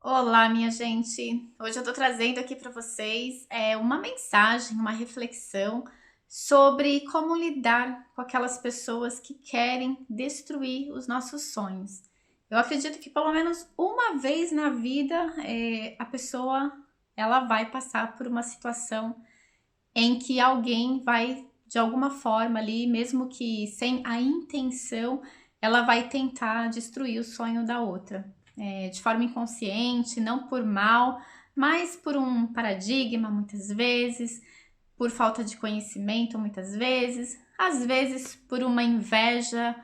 Olá, minha gente. Hoje eu tô trazendo aqui para vocês uma mensagem, uma reflexão sobre como lidar com aquelas pessoas que querem destruir os nossos sonhos. Eu acredito que pelo menos uma vez na vida a pessoa ela vai passar por uma situação em que alguém vai de alguma forma ali, mesmo que sem a intenção, ela vai tentar destruir o sonho da outra de forma inconsciente, não por mal, mas por um paradigma, muitas vezes, por falta de conhecimento, muitas vezes, às vezes por uma inveja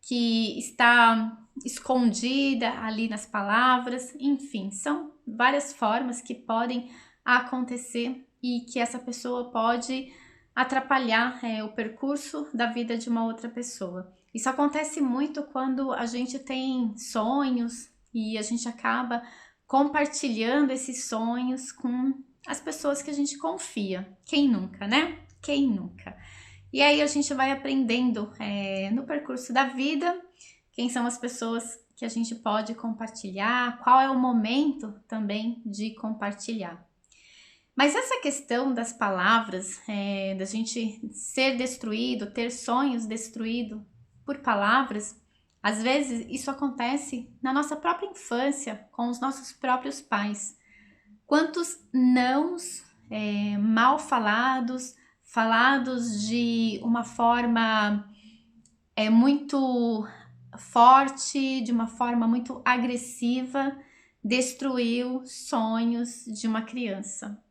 que está escondida ali nas palavras, enfim, são várias formas que podem acontecer e que essa pessoa pode atrapalhar o percurso da vida de uma outra pessoa. Isso acontece muito quando a gente tem sonhos e a gente acaba compartilhando esses sonhos com as pessoas que a gente confia. Quem nunca, né? Quem nunca? E aí a gente vai aprendendo no percurso da vida quem são as pessoas que a gente pode compartilhar, qual é o momento também de compartilhar. Mas essa questão das palavras, da gente ser destruído, ter sonhos destruídos por palavras, às vezes isso acontece na nossa própria infância, com os nossos próprios pais. Quantos nãos mal falados, falados de uma forma muito forte, de uma forma muito agressiva, destruiu sonhos de uma criança.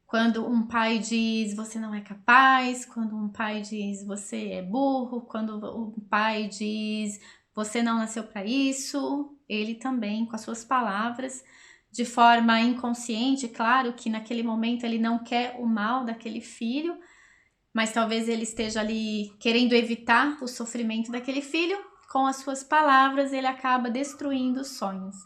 Quando um pai diz você não é capaz, quando um pai diz você é burro, quando um pai diz você não nasceu para isso, ele também, com as suas palavras, de forma inconsciente, claro que naquele momento ele não quer o mal daquele filho, mas talvez ele esteja ali querendo evitar o sofrimento daquele filho, com as suas palavras ele acaba destruindo os sonhos.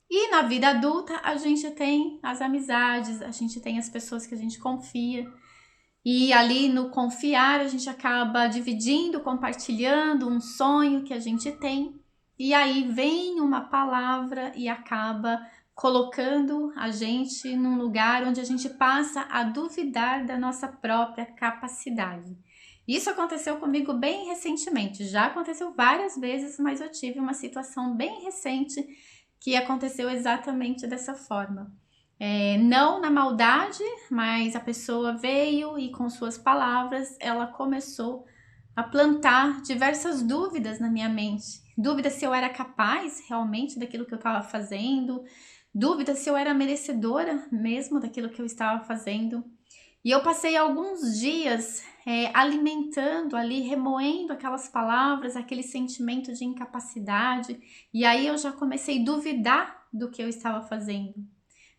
E na vida adulta a gente tem as amizades, a gente tem as pessoas que a gente confia. E ali no confiar a gente acaba dividindo, compartilhando um sonho que a gente tem. E aí vem uma palavra e acaba colocando a gente num lugar onde a gente passa a duvidar da nossa própria capacidade. Isso aconteceu comigo bem recentemente, já aconteceu várias vezes, mas eu tive uma situação bem recente que aconteceu exatamente dessa forma. Não na maldade, mas a pessoa veio e com suas palavras ela começou a plantar diversas dúvidas na minha mente. Dúvidas se eu era capaz realmente daquilo que eu estava fazendo, dúvidas se eu era merecedora mesmo daquilo que eu estava fazendo. E eu passei alguns dias alimentando ali, remoendo aquelas palavras, aquele sentimento de incapacidade, e aí eu já comecei a duvidar do que eu estava fazendo.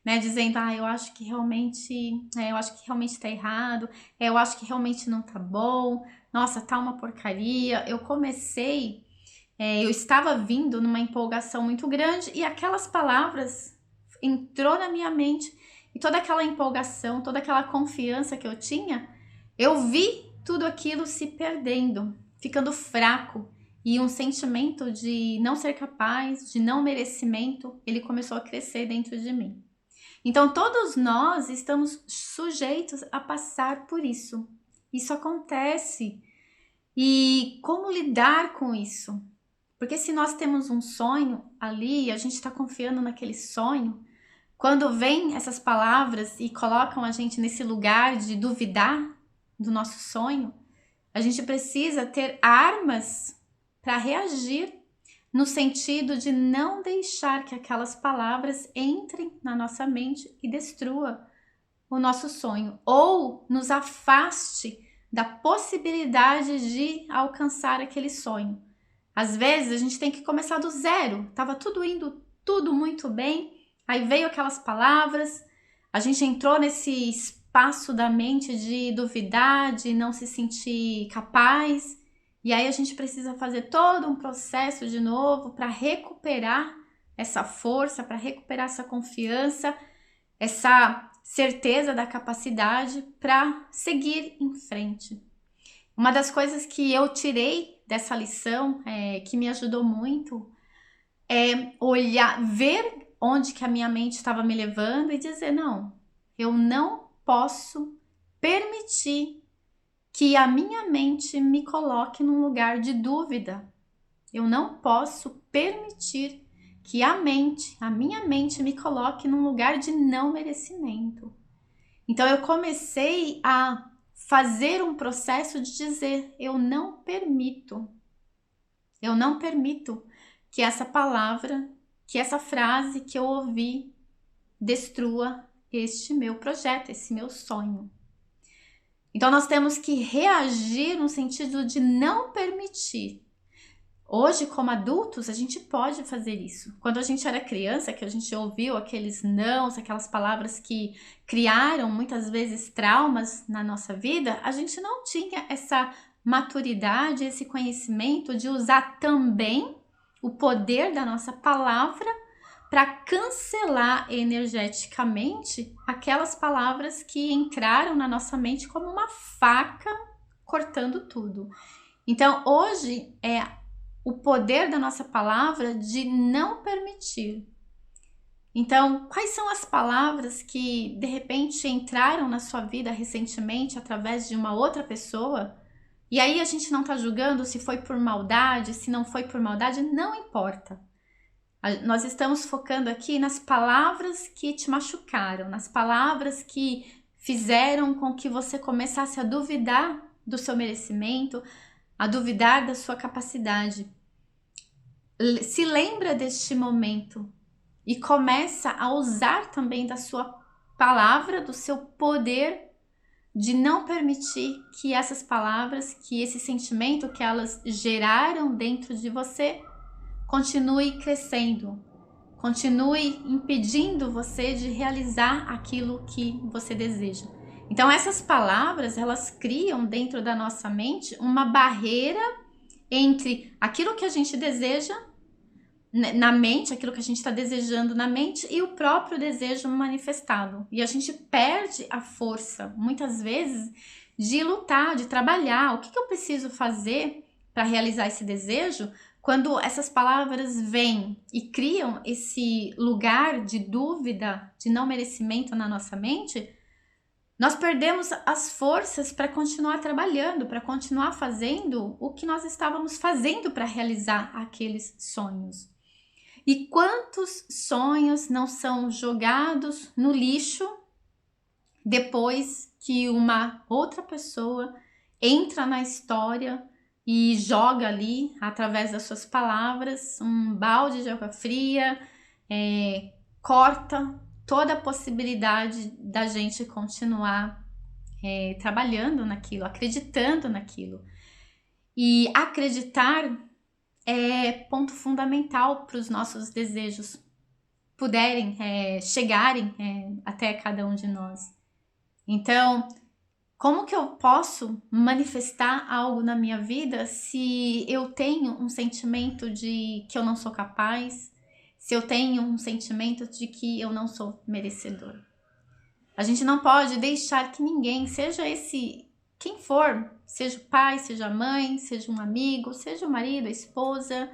Né, dizendo, eu acho que realmente tá errado, eu acho que realmente não tá bom, nossa, tá uma porcaria. Eu estava vindo numa empolgação muito grande e aquelas palavras entrou na minha mente e toda aquela empolgação, toda aquela confiança que eu tinha, eu vi tudo aquilo se perdendo, ficando fraco e um sentimento de não ser capaz, de não merecimento, ele começou a crescer dentro de mim. Então, todos nós estamos sujeitos a passar por isso. Isso acontece. E como lidar com isso? Porque se nós temos um sonho ali, a gente está confiando naquele sonho, quando vem essas palavras e colocam a gente nesse lugar de duvidar do nosso sonho, a gente precisa ter armas para reagir no sentido de não deixar que aquelas palavras entrem na nossa mente e destrua o nosso sonho ou nos afaste da possibilidade de alcançar aquele sonho. Às vezes a gente tem que começar do zero, tava tudo indo tudo muito bem, aí veio aquelas palavras, a gente entrou nesse espaço da mente de duvidar, de não se sentir capaz, e aí a gente precisa fazer todo um processo de novo para recuperar essa força, para recuperar essa confiança, essa certeza da capacidade para seguir em frente. Uma das coisas que eu tirei dessa lição, que me ajudou muito, é olhar, ver onde que a minha mente estava me levando e dizer, não, eu não posso permitir que a minha mente me coloque num lugar de dúvida. Eu não posso permitir que a minha mente me coloque num lugar de não merecimento. Então eu comecei a fazer um processo de dizer, eu não permito que essa palavra, que essa frase que eu ouvi destrua este meu projeto, esse meu sonho. Então nós temos que reagir no sentido de não permitir. Hoje, como adultos, a gente pode fazer isso. Quando a gente era criança, que a gente ouviu aqueles nãos, aquelas palavras que criaram muitas vezes traumas na nossa vida, a gente não tinha essa maturidade, esse conhecimento de usar também o poder da nossa palavra para cancelar energeticamente aquelas palavras que entraram na nossa mente como uma faca cortando tudo. Então, hoje é o poder da nossa palavra de não permitir. Então, quais são as palavras que de repente entraram na sua vida recentemente através de uma outra pessoa? E aí a gente não está julgando se foi por maldade, se não foi por maldade, não importa. Nós estamos focando aqui nas palavras que te machucaram, nas palavras que fizeram com que você começasse a duvidar do seu merecimento, a duvidar da sua capacidade. Se lembra deste momento e começa a usar também da sua palavra, do seu poder de não permitir que essas palavras, que esse sentimento que elas geraram dentro de você continue crescendo, continue impedindo você de realizar aquilo que você deseja. Então essas palavras, elas criam dentro da nossa mente uma barreira entre aquilo que a gente deseja na mente, aquilo que a gente está desejando na mente e o próprio desejo manifestado. E a gente perde a força, muitas vezes, de lutar, de trabalhar. O que eu preciso fazer para realizar esse desejo? Quando essas palavras vêm e criam esse lugar de dúvida, de não merecimento na nossa mente, nós perdemos as forças para continuar trabalhando, para continuar fazendo o que nós estávamos fazendo para realizar aqueles sonhos. E quantos sonhos não são jogados no lixo depois que uma outra pessoa entra na história e joga ali, através das suas palavras, um balde de água fria, corta toda a possibilidade da gente continuar trabalhando naquilo, acreditando naquilo. E acreditar é ponto fundamental para os nossos desejos puderem chegarem até cada um de nós. Então, como que eu posso manifestar algo na minha vida se eu tenho um sentimento de que eu não sou capaz, se eu tenho um sentimento de que eu não sou merecedor? A gente não pode deixar que ninguém, seja quem for, seja o pai, seja a mãe, seja um amigo, seja o marido, a esposa,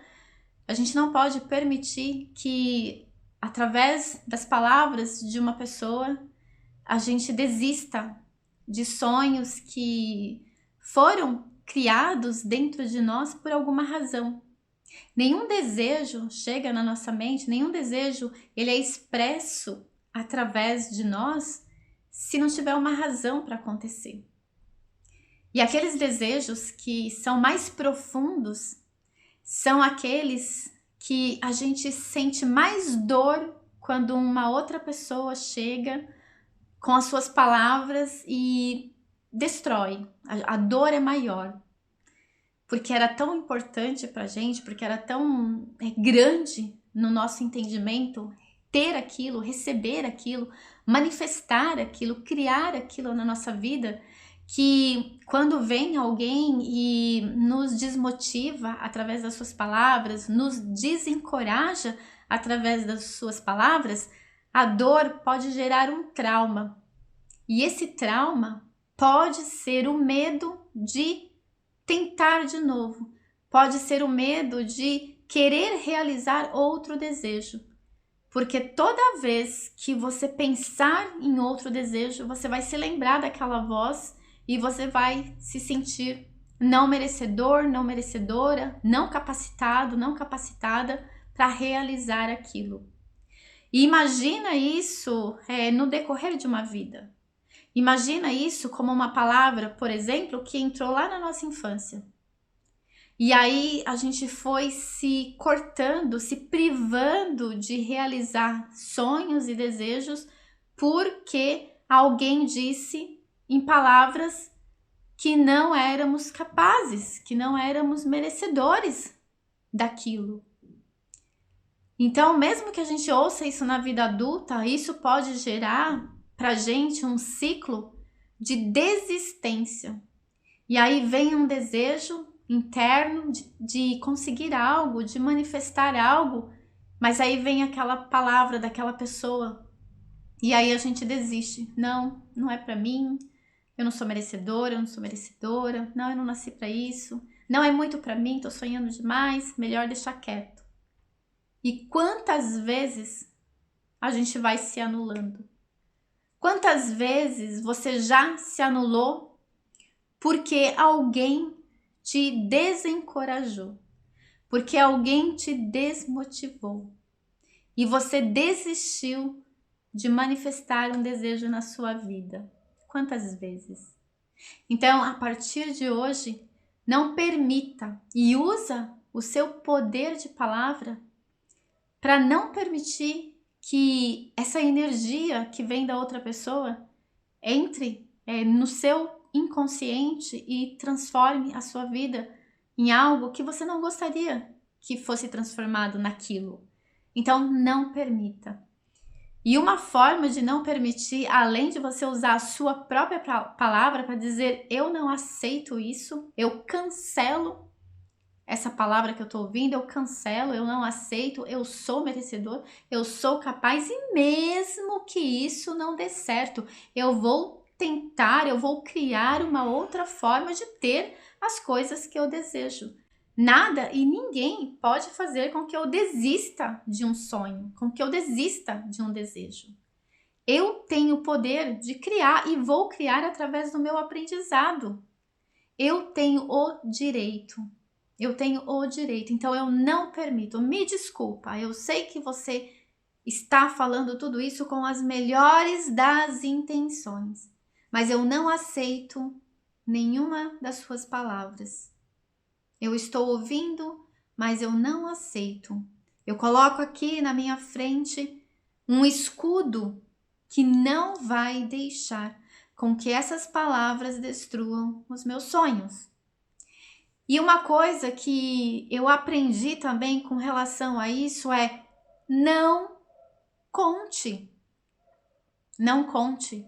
a gente não pode permitir que, através das palavras de uma pessoa, a gente desista de sonhos que foram criados dentro de nós por alguma razão. Nenhum desejo chega na nossa mente, nenhum desejo ele é expresso através de nós se não tiver uma razão para acontecer. E aqueles desejos que são mais profundos são aqueles que a gente sente mais dor quando uma outra pessoa chega com as suas palavras e destrói. A dor é maior. Porque era tão importante pra gente, porque era tão grande no nosso entendimento ter aquilo, receber aquilo, manifestar aquilo, criar aquilo na nossa vida, que quando vem alguém e nos desmotiva através das suas palavras, nos desencoraja através das suas palavras, a dor pode gerar um trauma. E esse trauma pode ser o medo de tentar de novo, pode ser o medo de querer realizar outro desejo. Porque toda vez que você pensar em outro desejo, você vai se lembrar daquela voz e você vai se sentir não merecedor, não merecedora, não capacitado, não capacitada para realizar aquilo. E imagina isso no decorrer de uma vida. Imagina isso como uma palavra, por exemplo, que entrou lá na nossa infância. E aí a gente foi se cortando, se privando de realizar sonhos e desejos porque alguém disse em palavras que não éramos capazes, que não éramos merecedores daquilo. Então, mesmo que a gente ouça isso na vida adulta, isso pode gerar pra gente um ciclo de desistência. E aí vem um desejo interno de conseguir algo, de manifestar algo, mas aí vem aquela palavra daquela pessoa e aí a gente desiste. Não, não é pra mim, eu não sou merecedora, eu não sou merecedora, não, eu não nasci pra isso, não é muito pra mim, tô sonhando demais, melhor deixar quieto. E quantas vezes a gente vai se anulando? Quantas vezes você já se anulou porque alguém te desencorajou, porque alguém te desmotivou e você desistiu de manifestar um desejo na sua vida? Quantas vezes? Então, a partir de hoje, não permita e usa o seu poder de palavra para não permitir que essa energia que vem da outra pessoa entre no seu inconsciente e transforme a sua vida em algo que você não gostaria que fosse transformado naquilo. Então, não permita. E uma forma de não permitir, além de você usar a sua própria palavra para dizer eu não aceito isso, eu cancelo essa palavra que eu tô ouvindo, eu cancelo, eu não aceito, eu sou merecedor, eu sou capaz e mesmo que isso não dê certo, eu vou tentar, eu vou criar uma outra forma de ter as coisas que eu desejo. Nada e ninguém pode fazer com que eu desista de um sonho, com que eu desista de um desejo. Eu tenho o poder de criar e vou criar através do meu aprendizado. Eu tenho o direito. Eu tenho o direito, então eu não permito. Me desculpa, eu sei que você está falando tudo isso com as melhores das intenções, mas eu não aceito nenhuma das suas palavras. Eu estou ouvindo, mas eu não aceito. Eu coloco aqui na minha frente um escudo que não vai deixar com que essas palavras destruam os meus sonhos. E uma coisa que eu aprendi também com relação a isso é não conte. Não conte.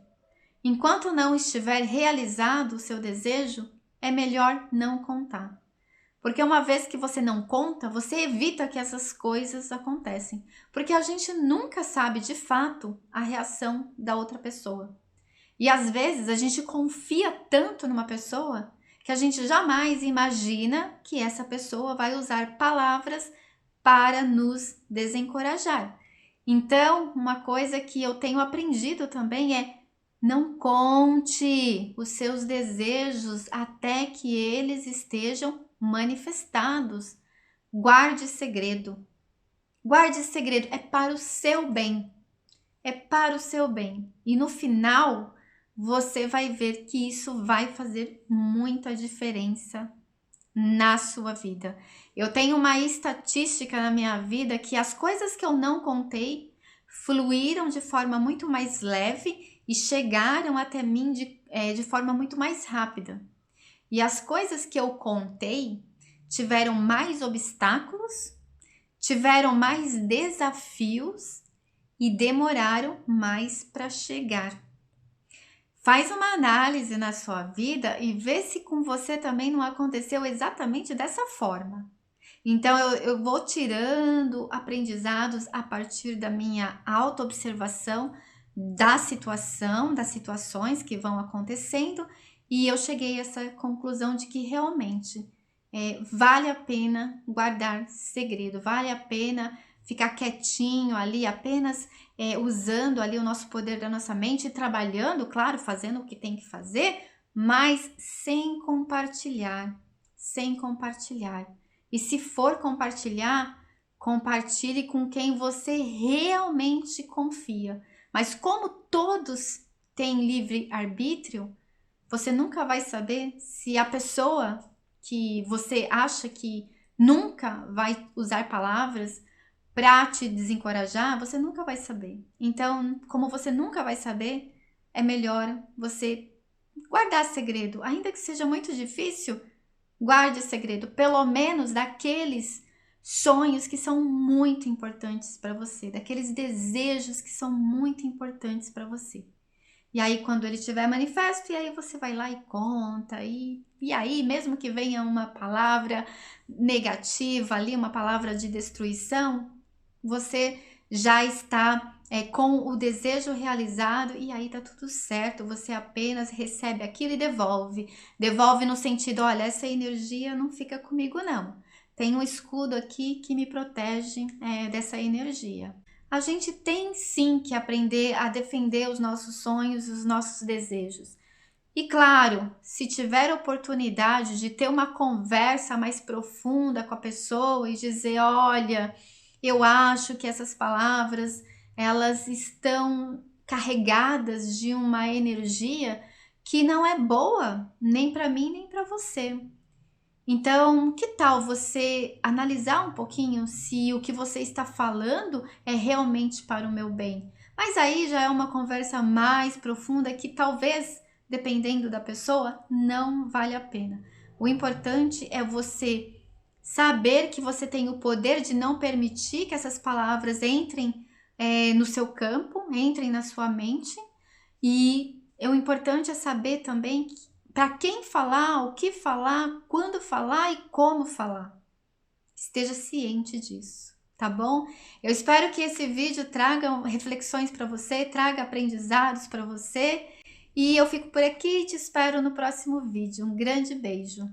Enquanto não estiver realizado o seu desejo, é melhor não contar. Porque uma vez que você não conta, você evita que essas coisas acontecem. Porque a gente nunca sabe de fato a reação da outra pessoa. E às vezes a gente confia tanto numa pessoa que a gente jamais imagina que essa pessoa vai usar palavras para nos desencorajar. Então, uma coisa que eu tenho aprendido também é não conte os seus desejos até que eles estejam manifestados. Guarde segredo. Guarde segredo, é para o seu bem. É para o seu bem. E no final, você vai ver que isso vai fazer muita diferença na sua vida. Eu tenho uma estatística na minha vida que as coisas que eu não contei fluíram de forma muito mais leve e chegaram até mim de forma muito mais rápida. E as coisas que eu contei tiveram mais obstáculos, tiveram mais desafios e demoraram mais para chegar. Faz uma análise na sua vida e vê se com você também não aconteceu exatamente dessa forma. Então, eu vou tirando aprendizados a partir da minha autoobservação da situação, das situações que vão acontecendo, e eu cheguei a essa conclusão de que realmente vale a pena guardar segredo, vale a pena ficar quietinho ali, apenas usando ali o nosso poder da nossa mente, trabalhando, claro, fazendo o que tem que fazer, mas sem compartilhar, sem compartilhar. E se for compartilhar, compartilhe com quem você realmente confia. Mas como todos têm livre arbítrio, você nunca vai saber se a pessoa que você acha que nunca vai usar palavras para te desencorajar, você nunca vai saber. Então, como você nunca vai saber, é melhor você guardar segredo, ainda que seja muito difícil. Guarde o segredo, pelo menos daqueles sonhos que são muito importantes para você, daqueles desejos que são muito importantes para você. E aí, quando ele estiver manifesto, e aí você vai lá e conta, e aí, mesmo que venha uma palavra negativa ali, uma palavra de destruição, você já está com o desejo realizado, e aí tá tudo certo, você apenas recebe aquilo e devolve. Devolve no sentido, olha, essa energia não fica comigo não. Tem um escudo aqui que me protege dessa energia. A gente tem sim que aprender a defender os nossos sonhos e os nossos desejos. E claro, se tiver oportunidade de ter uma conversa mais profunda com a pessoa e dizer, olha, eu acho que essas palavras, elas estão carregadas de uma energia que não é boa, nem para mim, nem para você. Então, que tal você analisar um pouquinho se o que você está falando é realmente para o meu bem? Mas aí já é uma conversa mais profunda que talvez, dependendo da pessoa, não vale a pena. O importante é você saber que você tem o poder de não permitir que essas palavras entrem no seu campo, entrem na sua mente. E o importante é saber também para quem falar, o que falar, quando falar e como falar. Esteja ciente disso, tá bom? Eu espero que esse vídeo traga reflexões para você, traga aprendizados para você. E eu fico por aqui e te espero no próximo vídeo. Um grande beijo!